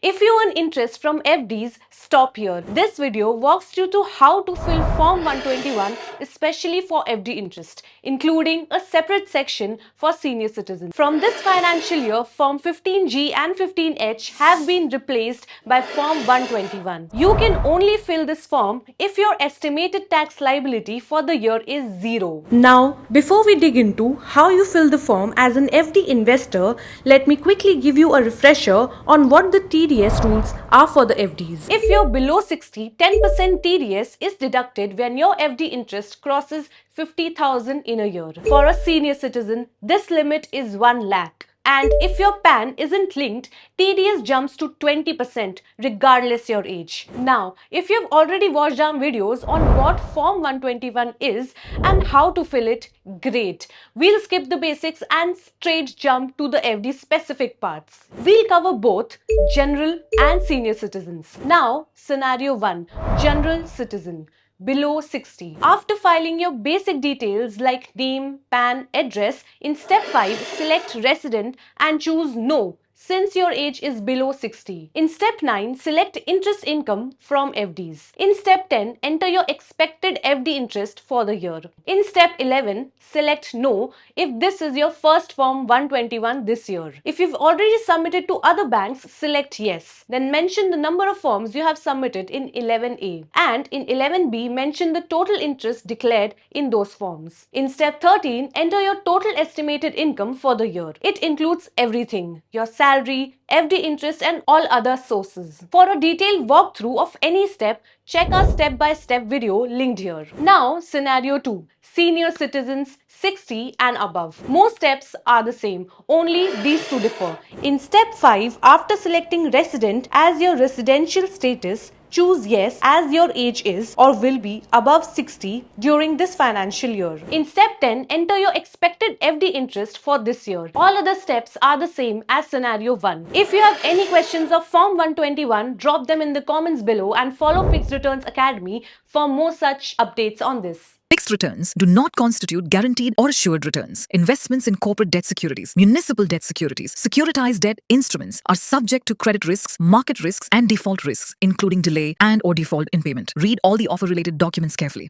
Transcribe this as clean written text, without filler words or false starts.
If you earn interest from FDs, stop here. This video walks you through how to fill Form 121, especially for FD interest, including a separate section for senior citizens. From this financial year, Form 15G and 15H have been replaced by Form 121. You can only fill this form if your estimated tax liability for the year is zero. Now, before we dig into how you fill the form as an FD investor, let me quickly give you a refresher on what the TDS rules are for the FDs. If you're below 60, 10% TDS is deducted when your FD interest crosses 50,000 in a year. For a senior citizen, this limit is 1 lakh. And if your PAN isn't linked, TDS jumps to 20% regardless your age. Now, if you've already watched our videos on what Form 121 is and how to fill it, great. We'll skip the basics and straight jump to the FD specific parts. We'll cover both general and senior citizens. Now, scenario 1, general citizen. Below 60. After filing your basic details like name, PAN, address, in step 5, select resident and choose no since your age is below 60. In step 9, select interest income from FDs. In step 10, enter your expected FD interest for the year. In step 11, select no if this is your first Form 121 this year. If you've already submitted to other banks, select yes. Then mention the number of forms you have submitted in 11A. And in 11B, mention the total interest declared in those forms. In step 13, enter your total estimated income for the year. It includes everything: your salary, FD interest and all other sources. For a detailed walkthrough of any step, check our step-by-step video linked here. Now, scenario 2. Senior citizens 60 and above. Most steps are the same, only these two differ. In step 5, after selecting resident as your residential status, choose yes as your age is or will be above 60 during this financial year. In step 10, enter your expected FD interest for this year. All other steps are the same as scenario 1. If you have any questions of Form 121, drop them in the comments below and follow Fixed Returns Academy for more such updates on this. Fixed returns do not constitute guaranteed or assured returns. Investments in corporate debt securities, municipal debt securities, securitized debt instruments are subject to credit risks, market risks, and default risks, including delay and/or default in payment. Read all the offer-related documents carefully.